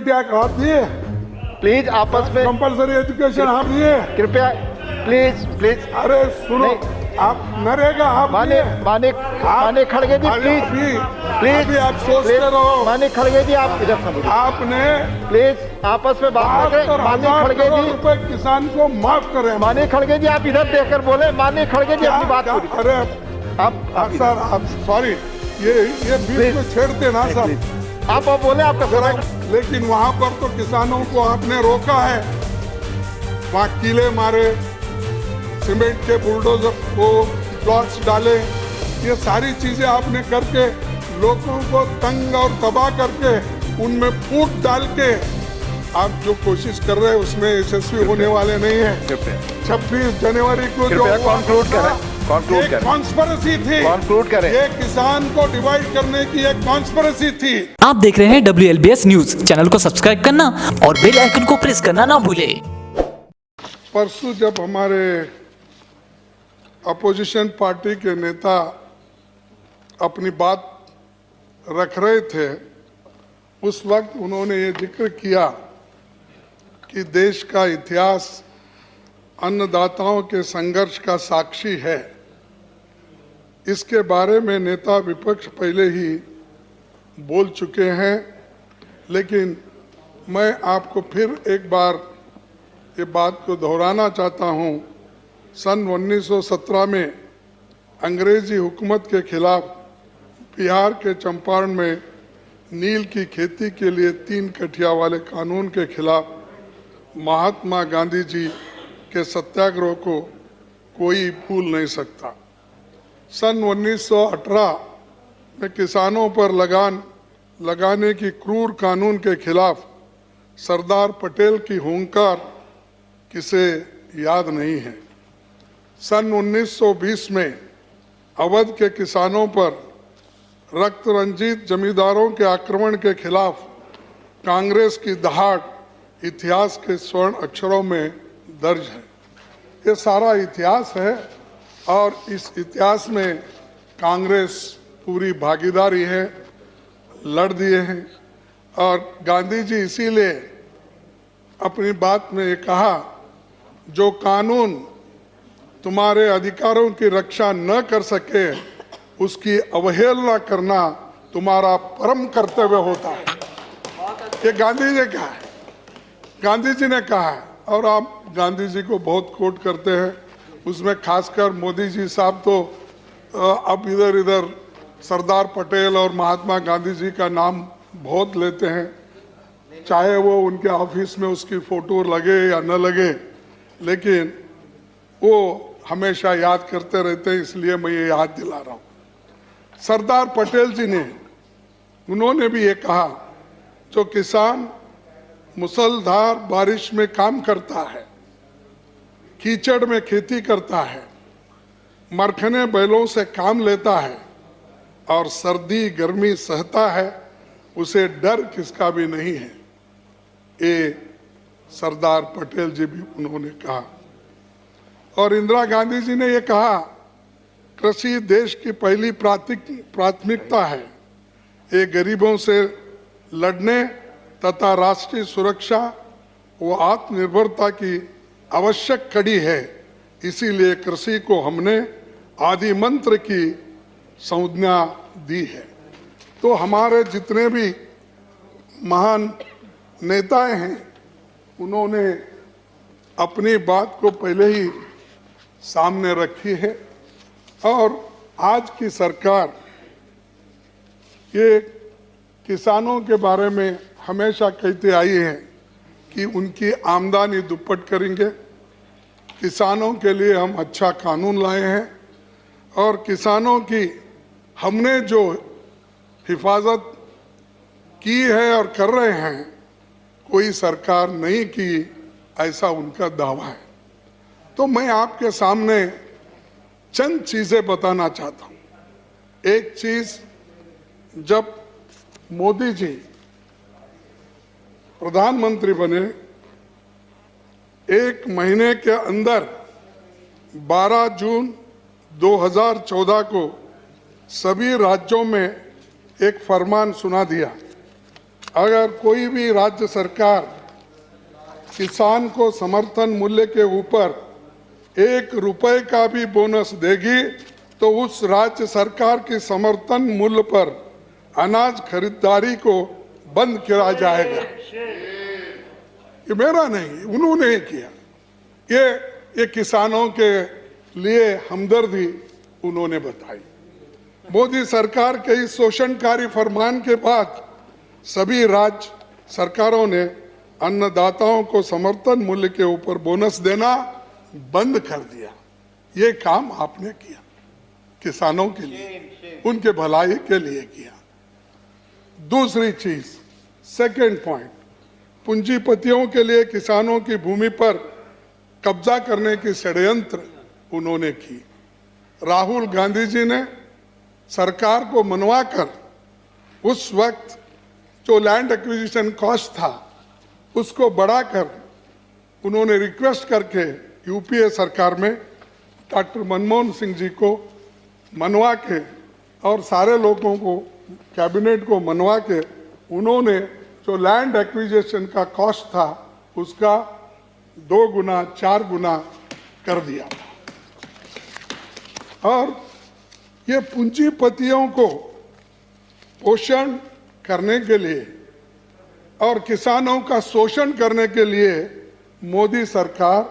Gratuity आप दिए, please आपस में कंपलसरी एजुकेशन आप दिए, कृपया प्लीज प्लीज। अरे सुनो, आप नरेगा आप माने खड़गे जी प्लीज प्लीज, अभी आप सोचते रहो। माने खड़गे जी आप इधर समझिए, आपने प्लीज आपस में बात करें। माने खड़गे जी, रुपए किसान को माफ करें। माने खड़गे जी आप इधर देखकर बोले। माने खड़गे जी अपनी बात पूरी करें। अरे आप सर, आप सॉरी, ये बीच में छेड़ते ना सर। आप बोले आपका जरा, लेकिन वहां पर तो किसानों को आपने रोका है, वहां कीले मारे, सीमेंट के बुलडोजर को प्लॉट्स डाले, ये सारी चीजें आपने करके लोगों को तंग और तबाह करके उनमें फूट डाल के आप जो कोशिश कर रहे हैं उसमें यशस्वी होने वाले नहीं है। 26 जनवरी को जो कंक्लूड करें, कॉन्स्पिरेसी थी, कंक्लूड करें। ये किसान को डिवाइड करने की एक कॉन्स्पिरेसी थी। आप देख रहे हैं WLBS न्यूज। चैनल को सब्सक्राइब करना और बेल आइकन को प्रेस करना ना भूले। परसों जब हमारे अपोजिशन पार्टी के नेता अपनी बात रख रहे थे, उस वक्त उन्होंने ये जिक्र किया कि देश का इतिहास अन्नदाताओं के संघर्ष का साक्षी है। इसके बारे में नेता विपक्ष पहले ही बोल चुके हैं, लेकिन मैं आपको फिर एक बार ये बात को दोहराना चाहता हूँ। सन 1917 में अंग्रेजी हुकूमत के खिलाफ बिहार के चंपारण में नील की खेती के लिए 3 कठिया वाले कानून के खिलाफ महात्मा गांधी जी के सत्याग्रह को कोई भूल नहीं सकता। सन 1918 में किसानों पर लगान लगाने की क्रूर कानून के खिलाफ सरदार पटेल की हुंकार किसे याद नहीं है। सन 1920 में अवध के किसानों पर रक्त रंजित जमींदारों के आक्रमण के खिलाफ कांग्रेस की दहाड़ इतिहास के स्वर्ण अक्षरों में दर्ज है। ये सारा इतिहास है और इस इतिहास में कांग्रेस पूरी भागीदारी है, लड़ दिए हैं। और गांधी जी इसीलिए अपनी बात में ये कहा, जो कानून तुम्हारे अधिकारों की रक्षा न कर सके उसकी अवहेलना करना तुम्हारा परम कर्तव्य होता है। ये गांधी जी कहा है, गांधी जी ने कहा है। और आप गांधी जी को बहुत कोट करते हैं, उसमें खासकर मोदी जी साहब तो अब इधर इधर सरदार पटेल और महात्मा गांधी जी का नाम बहुत लेते हैं, चाहे वो उनके ऑफिस में उसकी फोटो लगे या न लगे, लेकिन वो हमेशा याद करते रहते हैं, इसलिए मैं ये याद दिला रहा हूँ। सरदार पटेल जी ने, उन्होंने भी ये कहा, जो किसान मुसलधार बारिश में काम करता है, कीचड़ में खेती करता है, मरखने बैलों से काम लेता है और सर्दी गर्मी सहता है, उसे डर किसका भी नहीं है। ये सरदार पटेल जी भी उन्होंने कहा। और इंदिरा गांधी जी ने ये कहा, कृषि देश की पहली प्राथमिकता है। ये गरीबों से लड़ने तथा राष्ट्रीय सुरक्षा व आत्मनिर्भरता की आवश्यक कड़ी है। इसीलिए कृषि को हमने आदि मंत्र की संज्ञा दी है। तो हमारे जितने भी महान नेताएं हैं, उन्होंने अपनी बात को पहले ही सामने रखी है। और आज की सरकार ये किसानों के बारे में हमेशा कहते आई है कि उनकी आमदनी दुप्पट करेंगे, किसानों के लिए हम अच्छा कानून लाए हैं और किसानों की हमने जो हिफाजत की है और कर रहे हैं, कोई सरकार नहीं की, ऐसा उनका दावा है। तो मैं आपके सामने चंद चीजें बताना चाहता हूं। एक चीज, जब मोदी जी प्रधानमंत्री बने, 1 महीने के अंदर 12 जून 2014 को सभी राज्यों में एक फरमान सुना दिया। अगर कोई भी राज्य सरकार किसान को समर्थन मूल्य के ऊपर 1 रुपए का भी बोनस देगी तो उस राज्य सरकार की समर्थन मूल्य पर अनाज खरीदारी को बंद किया जाएगा। ये मेरा नहीं, उन्होंने ही किया। ये किसानों के लिए हमदर्दी उन्होंने बताई। मोदी सरकार के इस शोषणकारी फरमान के बाद सभी राज्य सरकारों ने अन्नदाताओं को समर्थन मूल्य के ऊपर बोनस देना बंद कर दिया। ये काम आपने किया, किसानों के लिए, उनके भलाई के लिए किया। दूसरी चीज, सेकंड पॉइंट, पूंजीपतियों के लिए किसानों की भूमि पर कब्जा करने की षड्यंत्र उन्होंने की। राहुल गांधी जी ने सरकार को मनवाकर उस वक्त जो लैंड एक्विजिशन कॉस्ट था उसको बढ़ाकर उन्होंने रिक्वेस्ट करके यूपीए सरकार में डॉक्टर मनमोहन सिंह जी को मनवा के और सारे लोगों को, कैबिनेट को मनवा के उन्होंने जो लैंड एक्विजिशन का कॉस्ट था उसका 2 गुना 4 गुना कर दिया। और ये पूंजीपतियों को पोषण करने के लिए और किसानों का शोषण करने के लिए मोदी सरकार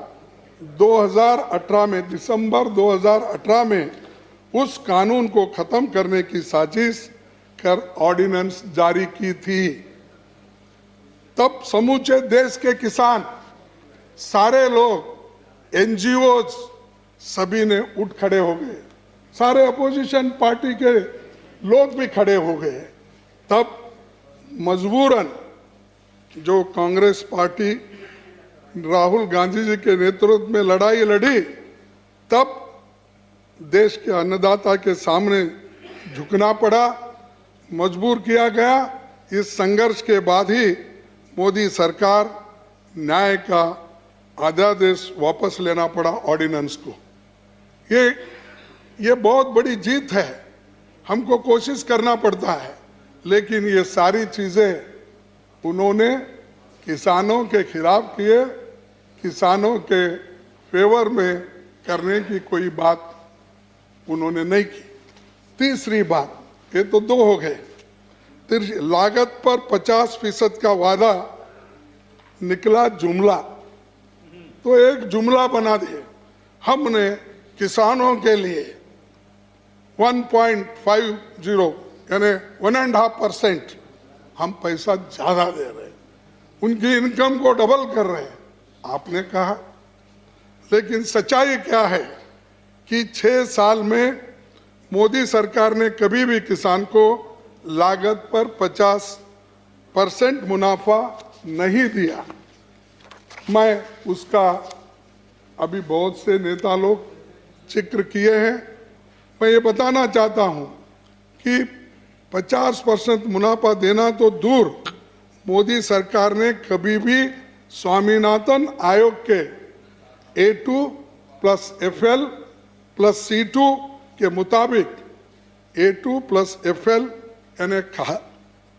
2018 में, दिसंबर 2018 में उस कानून को खत्म करने की साजिश कर ऑर्डिनेंस जारी की थी। तब समूचे देश के किसान, सारे लोग, एनजीओज सभी ने उठ खड़े हो गए, सारे अपोजिशन पार्टी के लोग भी खड़े हो गए। तब मजबूरन जो कांग्रेस पार्टी राहुल गांधी जी के नेतृत्व में लड़ाई लड़ी, तब देश के अन्नदाता के सामने झुकना पड़ा, मजबूर किया गया। इस संघर्ष के बाद ही मोदी सरकार न्याय का अध्यादेश वापस लेना पड़ा ऑर्डिनेंस को। ये बहुत बड़ी जीत है, हमको कोशिश करना पड़ता है, लेकिन ये सारी चीजें उन्होंने किसानों के खिलाफ किए, किसानों के फेवर में करने की कोई बात उन्होंने नहीं की। तीसरी बात, ये तो 2 हो गए, लागत पर 50% का वादा निकला जुमला, तो एक जुमला बना दिए। हमने किसानों के लिए 1.50 यानी 1.5% हम पैसा ज्यादा दे रहे हैं, उनकी इनकम को डबल कर रहे हैं, आपने कहा। लेकिन सच्चाई क्या है कि 6 साल में मोदी सरकार ने कभी भी किसान को लागत पर 50% मुनाफा नहीं दिया। मैं उसका अभी बहुत से नेता लोग जिक्र किए हैं। मैं ये बताना चाहता हूं कि 50% मुनाफा देना तो दूर, मोदी सरकार ने कभी भी स्वामीनाथन आयोग के A2 plus FL plus C2 के मुताबिक A2 प्लस FL यानी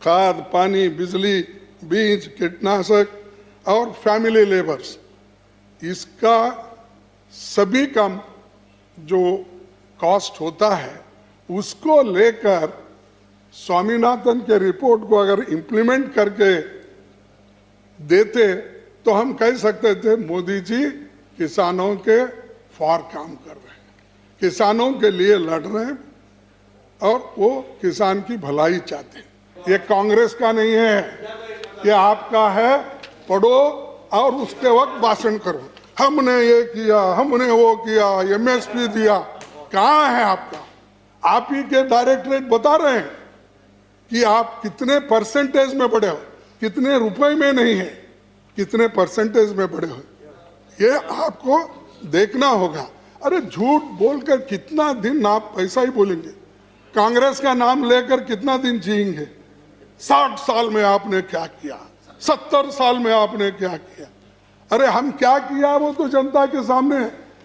खाद, पानी, बिजली, बीज, कीटनाशक और फैमिली लेबर्स, इसका सभी का जो कॉस्ट होता है उसको लेकर स्वामीनाथन के रिपोर्ट को अगर इम्प्लीमेंट करके देते तो हम कह सकते थे मोदी जी किसानों के फॉर काम कर रहे हैं, किसानों के लिए लड़ रहे हैं और वो किसान की भलाई चाहते हैं। ये कांग्रेस का नहीं है, ये आपका है। पढ़ो और उसके वक्त भाषण करो, हमने ये किया, हमने वो किया, MSP दिया। कहाँ है आपका? आप ही के डायरेक्टरेट बता रहे हैं कि आप कितने परसेंटेज में बढ़े हो, कितने रुपए में नहीं है, कितने परसेंटेज में बढ़े हो, ये आपको देखना होगा। अरे झूठ बोलकर कितना दिन आप पैसा ही बोलेंगे, कांग्रेस का नाम लेकर कितना दिन जिएंगे? 60 साल में आपने क्या किया, 70 साल में आपने क्या किया? अरे हम क्या किया वो तो जनता के सामने,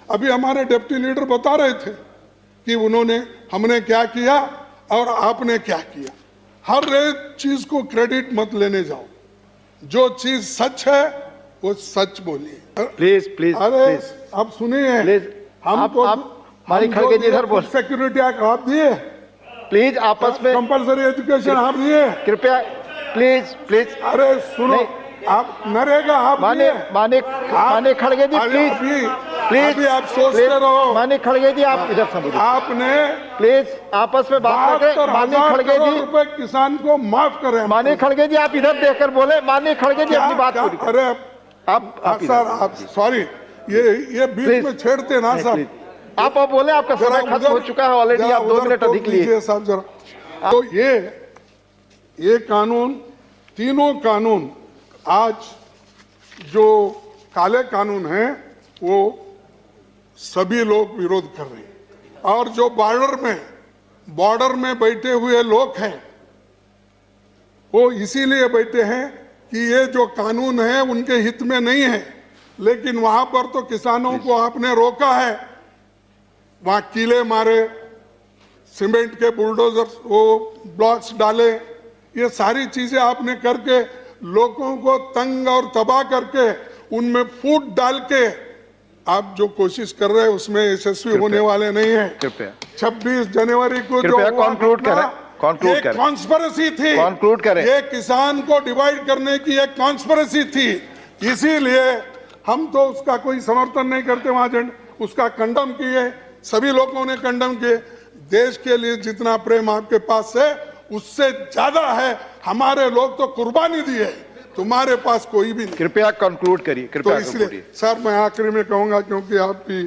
अभी हमारे डिप्टी लीडर बता रहे थे कि हमने क्या किया और आपने क्या किया। हर एक चीज को क्रेडिट मत लेने जाओ। जो चीज सच है वो सच बोलिए। प्लीज प्लीज अरे प्लीज आप सुनिए, प्लीज हमको आप मालिक खड़गे जी इधर बोल। सिक्योरिटी आप दिए, प्लीज आपस में कंपलसरी एजुकेशन आप दिए। कृपया प्लीज प्लीज। अरे सुनो, नहीं। आप नरेगा आप माने दिए। माने माने खड़गे जी अरे प्लीज अभी अभी आप सोचते रहो। माने खड़गे जी आप इधर समझिए आपने प्लीज, आपस में बात करें। 72,000 माने खड़गे करोड़ जी, रुपए किसान को माफ करें। माने खड़गे जी आप इधर देखकर बोले। माने खड़गे जी अपनी बात पूरी करें। अरे आप सर आप सॉरी, ये बीच Please. में छेड़ते ना नहीं, सर। please. आप बोले, आपका जरा समय खत्म उधर- हो चुका है ऑलरेडी। जरा आप 2 उधर मिनट टोक अधिक लिए। दीजिए साहब जरा। तो ये कानून, तीनों कानून आज जो काले कानून हैं वो सभी लोग विरोध कर रहे हैं। और जो बॉर्डर में बैठे हुए लोग हैं वो इसीलिए बैठे हैं कि ये जो कानून है उनके हित में नहीं है। लेकिन वहां पर तो किसानों को आपने रोका है, वहां कीले मारे, सीमेंट के बुलडोजर वो ब्लॉक्स डाले, ये सारी चीजें आपने करके लोगों को तंग और तबाह करके उनमें फूट डाल के आप जो कोशिश कर रहे हैं उसमें यशस्वी होने वाले नहीं है। कृपया 26 जनवरी को जो कृपया हुआ conclude घटना, करें, conclude ये करें। कॉन्स्पिरेसी थी। Conclude करें। ये किसान को डिवाइड करने की एक कॉन्स्पिरेसी थी। इसीलिए हम तो उसका कोई समर्थन नहीं करते, वहां उसका कंडम किए, सभी लोगों ने कंडम किए। देश के लिए जितना प्रेम आपके पास है उससे ज्यादा है। हमारे लोग तो कुर्बानी दी है, तुम्हारे पास कोई भी नहीं। कृपया कंक्लूड करिए। तो कृपया इसलिए conclude। सर मैं आखिरी में कहूंगा, क्योंकि आप भी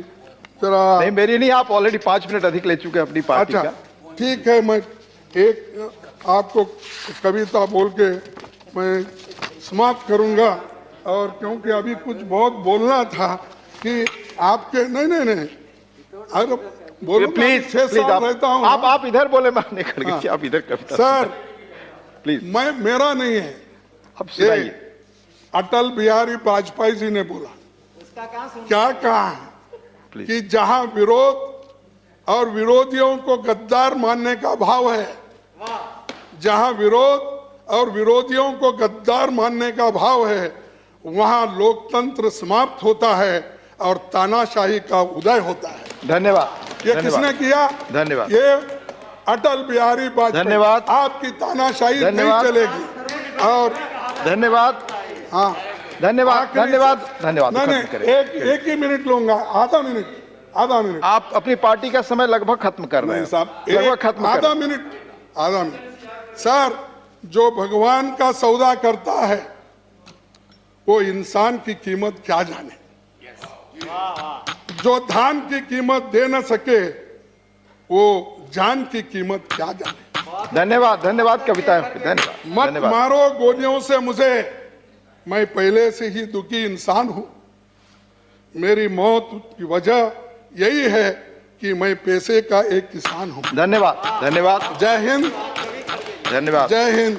जरा नहीं, मेरी नहीं, आप ऑलरेडी 5 मिनट अधिक ले चुके हैं अपनी पार्टी अच्छा का। ठीक है, मैं एक आपको कविता बोल के मैं समाप्त करूंगा। और क्योंकि अभी कुछ बहुत बोलना था कि आपके नहीं अरे बोलो, प्लीज 6 प्लीज साल रहता हूँ। आप इधर बोले। माने खड़गे जी आप इधर कविता सर प्लीज मैं मेरा नहीं है, अब ये सुनाइए। अटल बिहारी वाजपेयी जी ने बोला। क्या कहा है प्लीज। कि जहां विरोध और विरोधियों को गद्दार मानने का भाव है, जहां विरोध और विरोधियों को गद्दार मानने का भाव है, वहां लोकतंत्र समाप्त होता है और तानाशाही का उदय होता है। धन्यवाद। ये किसने किया? धन्यवाद। ये अटल बिहारी वाजपेयी। धन्यवाद। आपकी तानाशाही नहीं धन्यवाद। चलेगी। और धन्यवाद। हाँ धन्यवाद। आखिरी- धन्यवाद। धन्यवाद। नहीं खत्म नहीं, करें। एक ही मिनट लूंगा, आधा मिनट। आप अपनी पार्टी का समय लगभग खत्म कर रहे नहीं हैं साहब, लगभग खत्म कर आधा मिनट। सर जो भगवान का सौदा करता है वो इंसान की कीमत क्या जाने। जो धान की कीमत दे न सके वो जान की कीमत क्या जाने। धन्यवाद। धन्यवाद कविता। धन्यवाद। मत धन्यवाद। मारो गोलियों से मुझे, मैं पहले से ही दुखी इंसान हूं। मेरी मौत की वजह यही है कि मैं पैसे का एक किसान हूं। धन्यवाद। धन्यवाद। जय हिंद। धन्यवाद। जय हिंद।